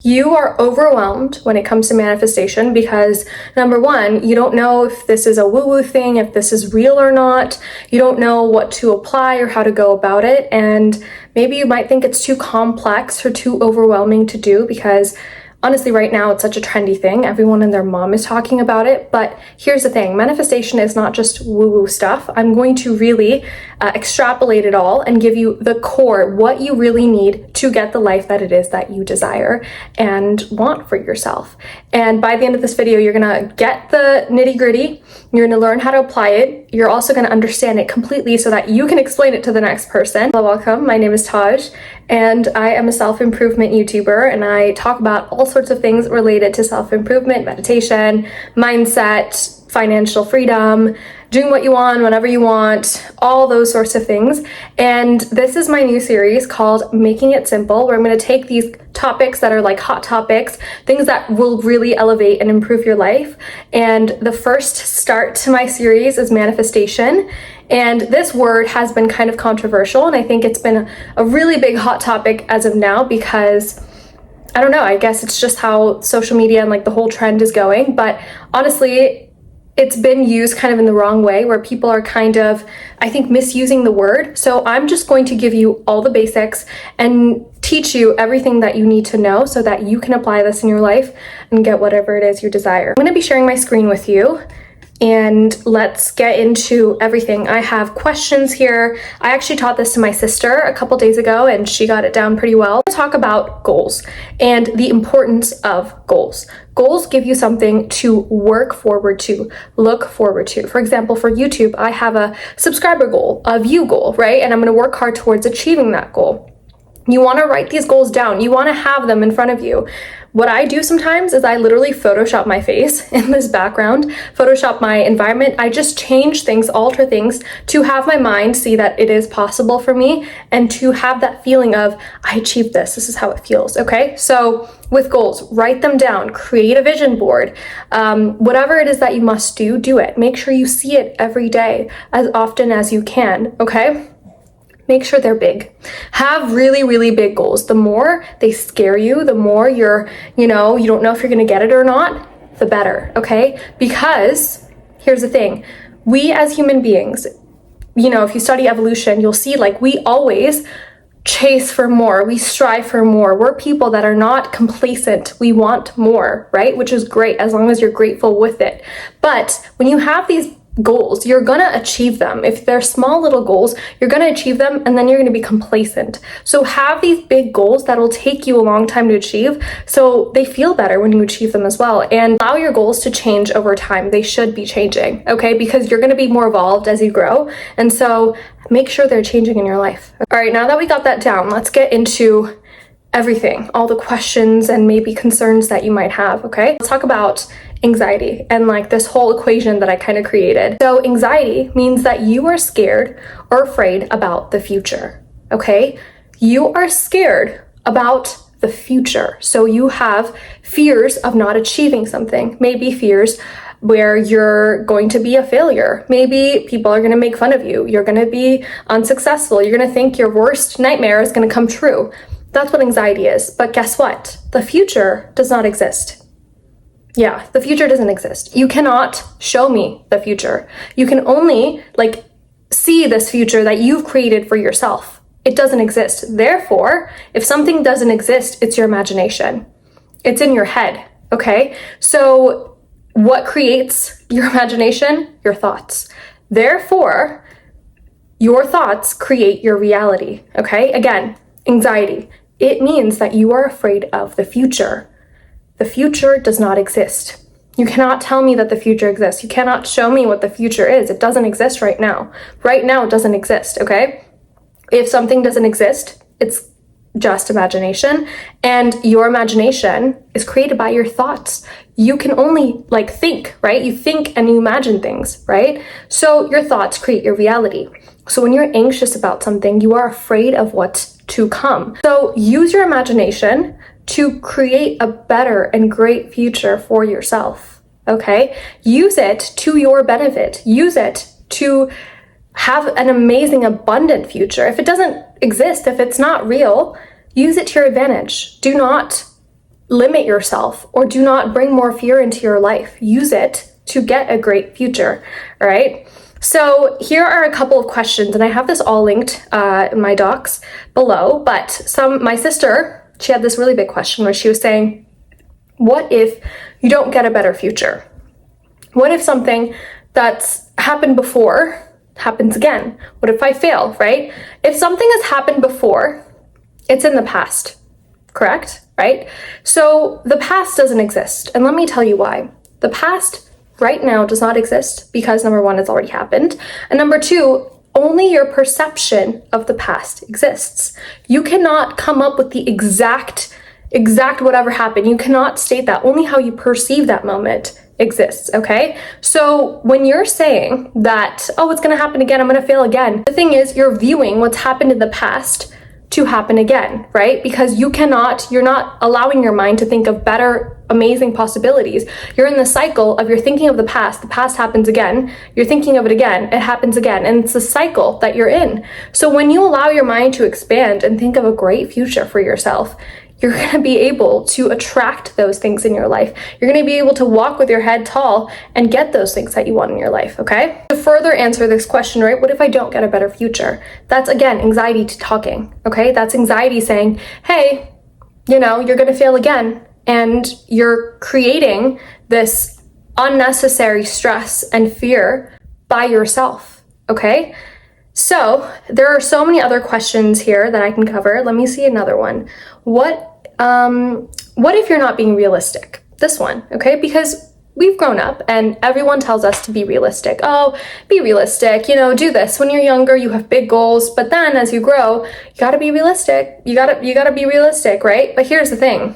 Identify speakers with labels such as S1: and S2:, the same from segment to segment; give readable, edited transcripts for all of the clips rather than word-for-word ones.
S1: You are overwhelmed when it comes to manifestation because number one, you don't know if this is a woo-woo thing, if this is real or not. You don't know what to apply or how to go about it. And maybe you might think it's too complex or too overwhelming to do because honestly, right now, it's such a trendy thing. Everyone and their mom is talking about it. But here's the thing. Manifestation is not just woo-woo stuff. I'm going to really extrapolate it all and give you the core, what you really need to get the life that it is that you desire and want for yourself. And by the end of this video, you're going to get the nitty-gritty. You're going to learn how to apply it. You're also going to understand it completely so that you can explain it to the next person. Hello, welcome. My name is Taj, and I am a self-improvement YouTuber, and I talk about all sorts of things related to self-improvement, meditation, mindset, financial freedom, doing what you want, whenever you want, all those sorts of things. And this is my new series called Making It Simple, where I'm going to take these topics that are like hot topics, things that will really elevate and improve your life. And the first start to my series is manifestation. And this word has been kind of controversial, and I think it's been a really big hot topic as of now because I don't know, I guess it's just how social media and like the whole trend is going. But honestly, it's been used kind of in the wrong way where people are kind of, I think, misusing the word. So I'm just going to give you all the basics and teach you everything that you need to know so that you can apply this in your life and get whatever it is you desire. I'm going to be sharing my screen with you. And let's get into everything. I have questions here. I actually taught this to my sister a couple days ago and she got it down pretty well. We'll talk about goals and the importance of goals. Goals give you something to work forward to, look forward to. For example, for YouTube, I have a subscriber goal, a view goal, right? And I'm gonna work hard towards achieving that goal. You wanna write these goals down. You wanna have them in front of you. What I do sometimes is I literally Photoshop my face in this background, Photoshop my environment. I just change things, alter things to have my mind see that it is possible for me and to have that feeling of, I achieved this. This is how it feels, okay? So with goals, write them down, create a vision board. Whatever it is that you must do, do it. Make sure you see it every day as often as you can, okay? Make sure they're big. Have really, really big goals. The more they scare you, the more you're, you don't know if you're gonna get it or not, the better, okay? Because here's the thing, we as human beings, if you study evolution, you'll see like we always chase for more, we strive for more. We're people that are not complacent. We want more, right? Which is great as long as you're grateful with it. But when you have these goals, you're gonna achieve them. If they're small little goals, you're gonna achieve them and then you're gonna be complacent. So have these big goals that'll take you a long time to achieve so they feel better when you achieve them as well. And allow your goals to change over time. They should be changing, okay? Because you're gonna be more evolved as you grow. And so make sure they're changing in your life. All right, now that we got that down, let's get into everything, all the questions and maybe concerns that you might have, okay? Let's talk about anxiety and like this whole equation that I kind of created. So anxiety means that you are scared or afraid about the future, okay? You are scared about the future. So you have fears of not achieving something, maybe fears where you're going to be a failure. Maybe people are going to make fun of you. You're going to be unsuccessful. You're going to think your worst nightmare is going to come true. That's what anxiety is. But guess what? The future does not exist. Yeah, the future doesn't exist. You cannot show me the future. You can only see this future that you've created for yourself. It doesn't exist. Therefore, if something doesn't exist, it's your imagination. It's in your head, okay? So what creates your imagination? Your thoughts. Therefore, your thoughts create your reality, okay? Again, anxiety. It means that you are afraid of the future. The future does not exist. You cannot tell me that the future exists. You cannot show me what the future is. It doesn't exist right now. Right now, it doesn't exist, okay? If something doesn't exist, it's just imagination. And your imagination is created by your thoughts. You can only think, right? You think and you imagine things, right? So your thoughts create your reality. So when you're anxious about something, you are afraid of what's to come. So use your imagination to create a better and great future for yourself, okay? Use it to your benefit. Use it to have an amazing, abundant future. If it doesn't exist, if it's not real, use it to your advantage. Do not limit yourself or do not bring more fear into your life. Use it to get a great future, all right? So here are a couple of questions, and I have this all linked in my docs below, but my sister, she had this really big question where she was saying, what if you don't get a better future? What if something that's happened before happens again? What if I fail, right? If something has happened before, it's in the past, correct? Right? So the past doesn't exist. And let me tell you why. The past right now does not exist because number one, it's already happened. And number two, only your perception of the past exists. You cannot come up with the exact whatever happened. You cannot state that. Only how you perceive that moment exists, okay? So when you're saying that, oh, it's gonna happen again, I'm gonna fail again, the thing is, you're viewing what's happened in the past to happen again, right? Because you're not allowing your mind to think of better, amazing possibilities. You're in the cycle of you're thinking of the past happens again, you're thinking of it again, it happens again, and it's a cycle that you're in. So when you allow your mind to expand and think of a great future for yourself, you're going to be able to attract those things in your life. You're going to be able to walk with your head tall and get those things that you want in your life, okay? To further answer this question, right, what if I don't get a better future? That's, again, anxiety talking, okay? That's anxiety saying, hey, you're going to fail again, and you're creating this unnecessary stress and fear by yourself, okay? So there are so many other questions here that I can cover. Let me see another one. What if you're not being realistic? This one, okay? Because we've grown up and everyone tells us to be realistic. Oh, be realistic, do this. When you're younger, you have big goals, but then as you grow, you gotta be realistic. You gotta be realistic, right? But here's the thing.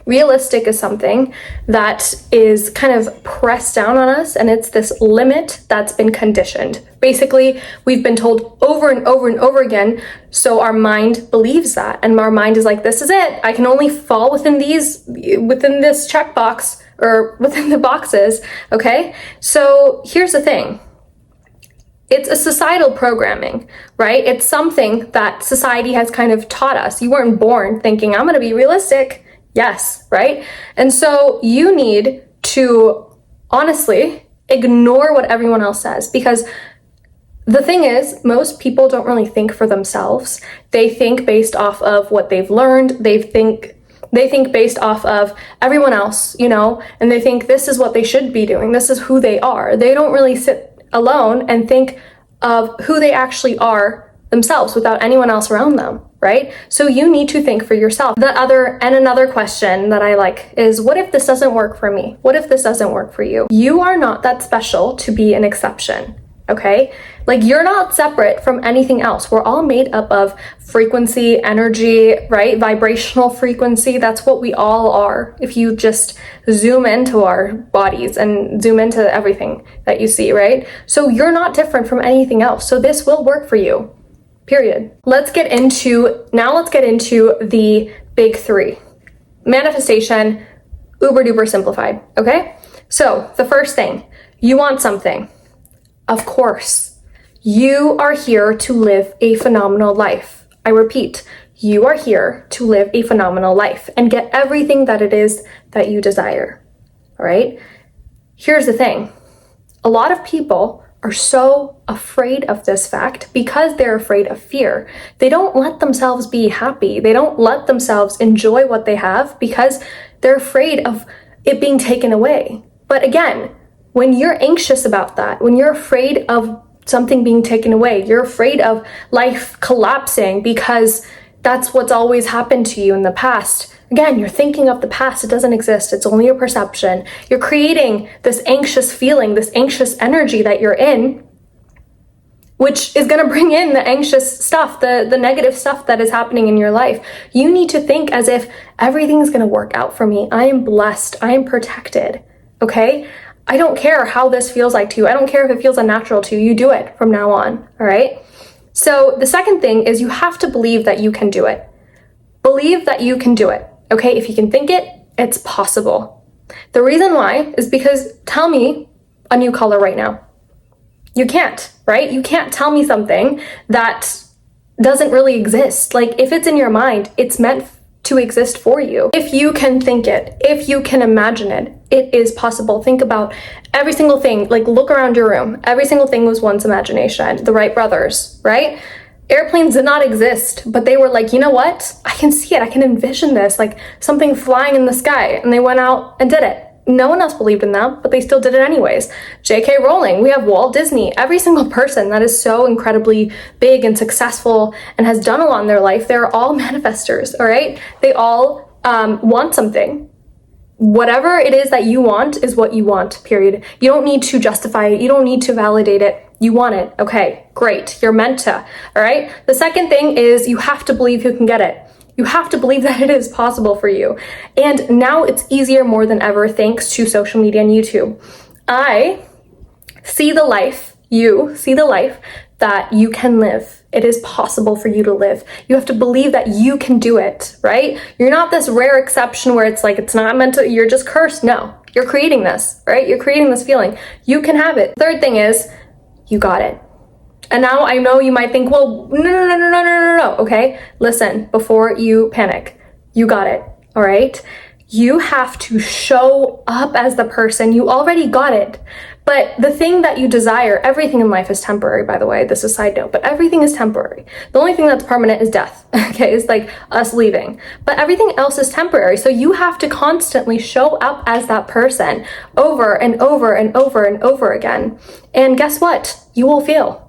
S1: Realistic is something that is kind of pressed down on us, and it's this limit that's been conditioned. Basically, we've been told over and over and over again, so our mind believes that, and our mind is like, this is it. I can only fall within this checkbox or within the boxes, okay? So here's the thing. It's a societal programming, right? It's something that society has kind of taught us. You weren't born thinking, I'm gonna be realistic. Yes, right? And so you need to honestly ignore what everyone else says, because the thing is, most people don't really think for themselves. They think based off of what they've learned. They think based off of everyone else, and they think this is what they should be doing. This is who they are. They don't really sit alone and think of who they actually are themselves without anyone else around them, right? So you need to think for yourself. Another question that I like is, what if this doesn't work for me? What if this doesn't work for you? You are not that special to be an exception, okay? Like, you're not separate from anything else. We're all made up of frequency, energy, right? Vibrational frequency. That's what we all are. If you just zoom into our bodies and zoom into everything that you see, right? So you're not different from anything else. So this will work for you. Period. Let's get into the big three. Manifestation, uber duper simplified, okay? So the first thing, you want something. Of course, you are here to live a phenomenal life. I repeat, you are here to live a phenomenal life and get everything that it is that you desire, all right? Here's the thing. A lot of people are so afraid of this fact because they're afraid of fear. They don't let themselves be happy. They don't let themselves enjoy what they have because they're afraid of it being taken away. But again, when you're anxious about that, when you're afraid of something being taken away, you're afraid of life collapsing because that's what's always happened to you in the past. Again, you're thinking of the past. It doesn't exist. It's only a perception. You're creating this anxious feeling, this anxious energy that you're in, which is going to bring in the anxious stuff, the negative stuff that is happening in your life. You need to think as if everything's going to work out for me. I am blessed. I am protected. Okay? I don't care how this feels like to you. I don't care if it feels unnatural to you. You do it from now on. All right? So the second thing is you have to believe that you can do it. Believe that you can do it. Okay, if you can think it, it's possible. The reason why is because tell me a new color right now. You can't, right? You can't tell me something that doesn't really exist. Like, if it's in your mind, it's meant to exist for you. If you can think it, if you can imagine it, it is possible. Think about every single thing, like look around your room. Every single thing was once imagination. The Wright brothers, right? Airplanes did not exist, but they were like, you know what? I can see it. I can envision this, like something flying in the sky. And they went out and did it. No one else believed in them, but they still did it anyways. J.K. Rowling, we have Walt Disney. Every single person that is so incredibly big and successful and has done a lot in their life, they're all manifestors, all right? They all want something. Whatever it is that you want is what you want, period. You don't need to justify it. You don't need to validate it. You want it. Okay, great. You're meant to, all right? The second thing is you have to believe you can get it. You have to believe that it is possible for you. And now it's easier more than ever thanks to social media and YouTube. I see the life, you see the life that you can live. It is possible for you to live. You have to believe that you can do it, right? You're not this rare exception where it's like, it's not meant to, you're just cursed. No, you're creating this, right? You're creating this feeling. You can have it. Third thing is, you got it. And now I know you might think, well, no, okay? Listen, before you panic, you got it, all right? You have to show up as the person. You already got it. But the thing that you desire, everything in life is temporary, by the way. This is a side note, but everything is temporary. The only thing that's permanent is death, okay? It's like us leaving. But everything else is temporary. So you have to constantly show up as that person over and over and over and over again. And guess what? You will fail.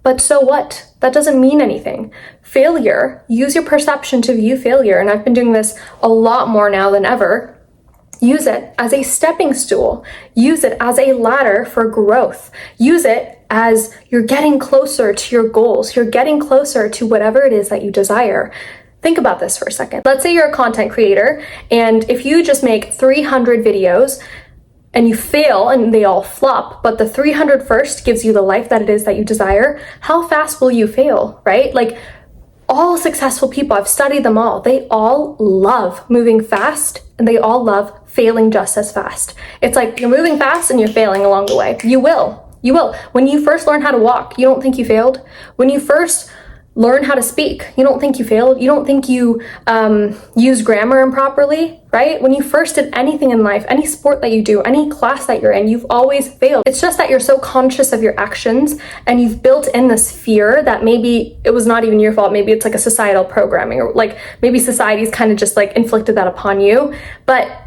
S1: But so what? That doesn't mean anything. Failure, use your perception to view failure. And I've been doing this a lot more now than ever. Use it as a stepping stool. Use it as a ladder for growth. Use it as you're getting closer to your goals. You're getting closer to whatever it is that you desire. Think about this for a second. Let's say you're a content creator, and if you just make 300 videos, and you fail and they all flop, but the 301st gives you the life that it is that you desire, how fast will you fail, right? Like all successful people, I've studied them all. They all love moving fast and they all love failing just as fast. It's like you're moving fast and you're failing along the way. You will. When you first learn how to walk, you don't think you failed. When you first learn how to speak, you don't think you failed. You don't think you use grammar improperly, right? When you first did anything in life, any sport that you do, any class that you're in, you've always failed. It's just that you're so conscious of your actions and you've built in this fear that maybe it was not even your fault. Maybe it's like a societal programming, or like maybe society's kind of just like inflicted that upon you. But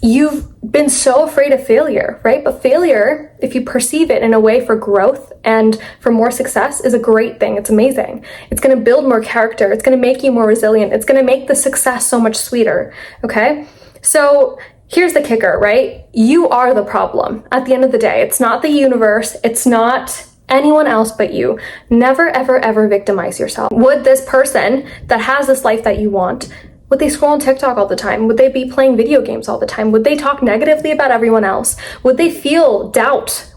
S1: you've been so afraid of failure, right? But failure, if you perceive it in a way for growth and for more success, is a great thing. It's amazing. It's going to build more character. It's going to make you more resilient. It's going to make the success so much sweeter, okay? So here's the kicker, right? You are the problem at the end of the day. It's not the universe. It's not anyone else but you. Never, ever, ever victimize yourself. Would this person that has this life that you want, would they scroll on TikTok all the time? Would they be playing video games all the time? Would they talk negatively about everyone else? Would they feel doubt?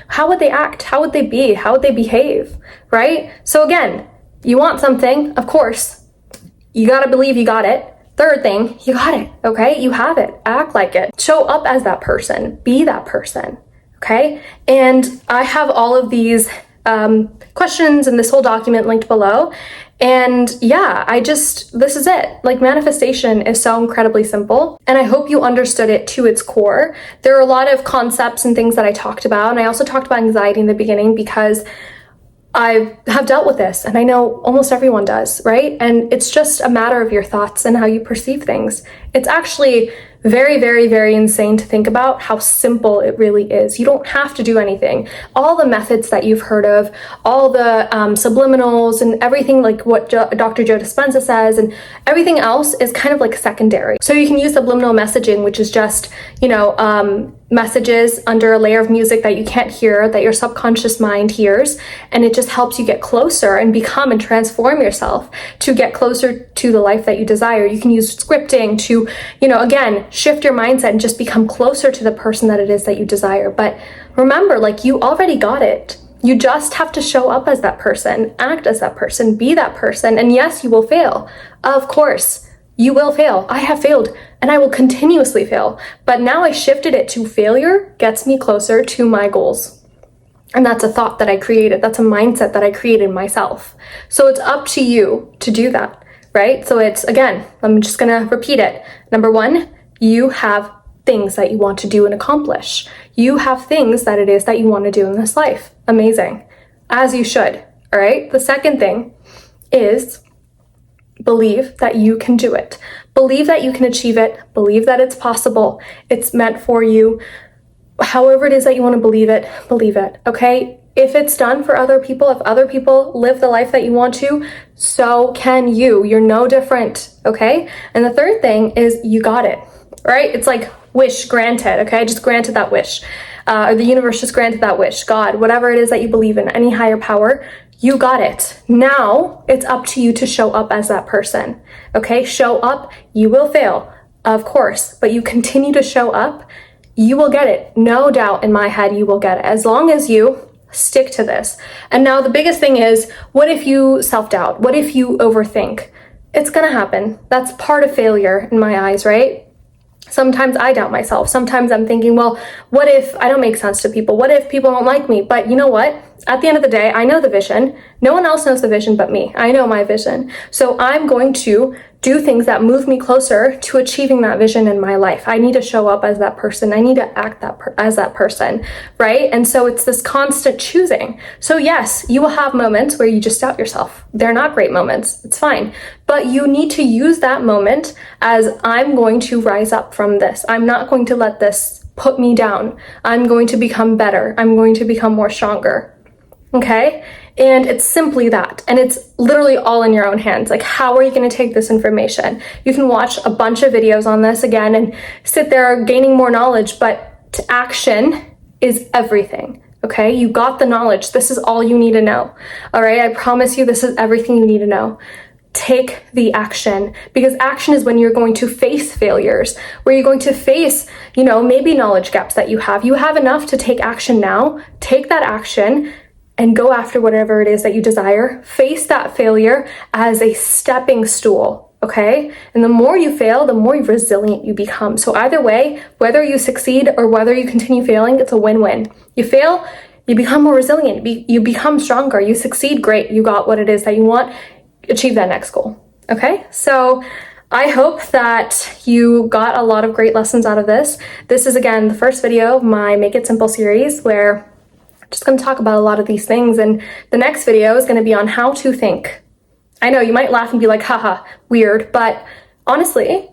S1: How would they act? How would they be? How would they behave? Right? So again, you want something, of course, you gotta believe you got it. Third thing, you got it, okay? You have it, act like it. Show up as that person, be that person, okay? And I have all of these questions in this whole document linked below. And yeah, this is it. Like, manifestation is so incredibly simple. And I hope you understood it to its core. There are a lot of concepts and things that I talked about. And I also talked about anxiety in the beginning because I have dealt with this, and I know almost everyone does, right? And it's just a matter of your thoughts and how you perceive things. It's actually very, very, very insane to think about how simple it really is. You don't have to do anything. All the methods that you've heard of, all the subliminals and everything, like what Dr. Joe Dispenza says, and everything else is kind of like secondary. So you can use subliminal messaging, which is just, messages under a layer of music that you can't hear, that your subconscious mind hears, and it just helps you get closer and become and transform yourself to get closer to the life that you desire. You can use scripting to, again, shift your mindset and just become closer to the person that it is that you desire. But remember, like, you already got it. You just have to show up as that person, act as that person, be that person. And yes, you will fail. Of course, you will fail. I have failed and I will continuously fail. But now I shifted it to failure gets me closer to my goals. And that's a thought that I created. That's a mindset that I created myself. So it's up to you to do that. right? So it's, again, I'm just gonna repeat it. Number one, you have things that you want to do and accomplish. You have things that it is that you want to do in this life. Amazing. As you should, all right? The second thing is believe that you can do it. Believe that you can achieve it. Believe that it's possible. It's meant for you. However it is that you want to believe it, okay? If it's done for other people, if other people live the life that you want to, so can you. You're no different, okay? And the third thing is you got it, right? It's like wish granted, okay? Just granted that wish. Or the universe just granted that wish. God, whatever it is that you believe in, any higher power, you got it. Now it's up to you to show up as that person, okay? Show up. You will fail, of course, but you continue to show up. You will get it. No doubt in my head, you will get it. As long as you stick to this. And now the biggest thing is, what if you self-doubt? What if you overthink? It's gonna happen. That's part of failure in my eyes, right? Sometimes I doubt myself. Sometimes I'm thinking, well, what if I don't make sense to people? What if people don't like me? But you know what? At the end of the day, I know the vision. No one else knows the vision but me. I know my vision. So I'm going to do things that move me closer to achieving that vision in my life. I need to show up as that person. I need to act as that person, right? And so it's this constant choosing. So yes, you will have moments where you just doubt yourself. They're not great moments. It's fine. But you need to use that moment as, I'm going to rise up from this. I'm not going to let this put me down. I'm going to become better. I'm going to become more stronger. Okay? And it's simply that. And it's literally all in your own hands. Like, how are you going to take this information? You can watch a bunch of videos on this again and sit there gaining more knowledge, but to action is everything. Okay? You got the knowledge. This is all you need to know. All right? I promise you, this is everything you need to know. Take the action, because action is when you're going to face failures, where you're going to face, maybe knowledge gaps that you have. You have enough to take action now. Take that action and go after whatever it is that you desire. Face that failure as a stepping stool, okay? And the more you fail, the more resilient you become. So either way, whether you succeed or whether you continue failing, it's a win-win. You fail, you become more resilient, you become stronger. You succeed, great, you got what it is that you want. Achieve that next goal, okay? So I hope that you got a lot of great lessons out of this. This is, again, the first video of my Make It Simple series, where just going to talk about a lot of these things, and the next video is going to be on how to think. I know you might laugh and be like, haha, weird, but honestly,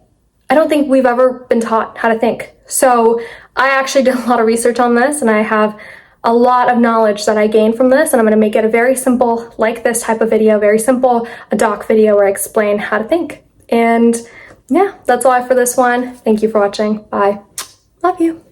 S1: I don't think we've ever been taught how to think. So I actually did a lot of research on this, and I have a lot of knowledge that I gained from this, and I'm going to make it a very simple, like this type of video, very simple, a doc video where I explain how to think. And yeah, that's all I have for this one. Thank you for watching. Bye. Love you.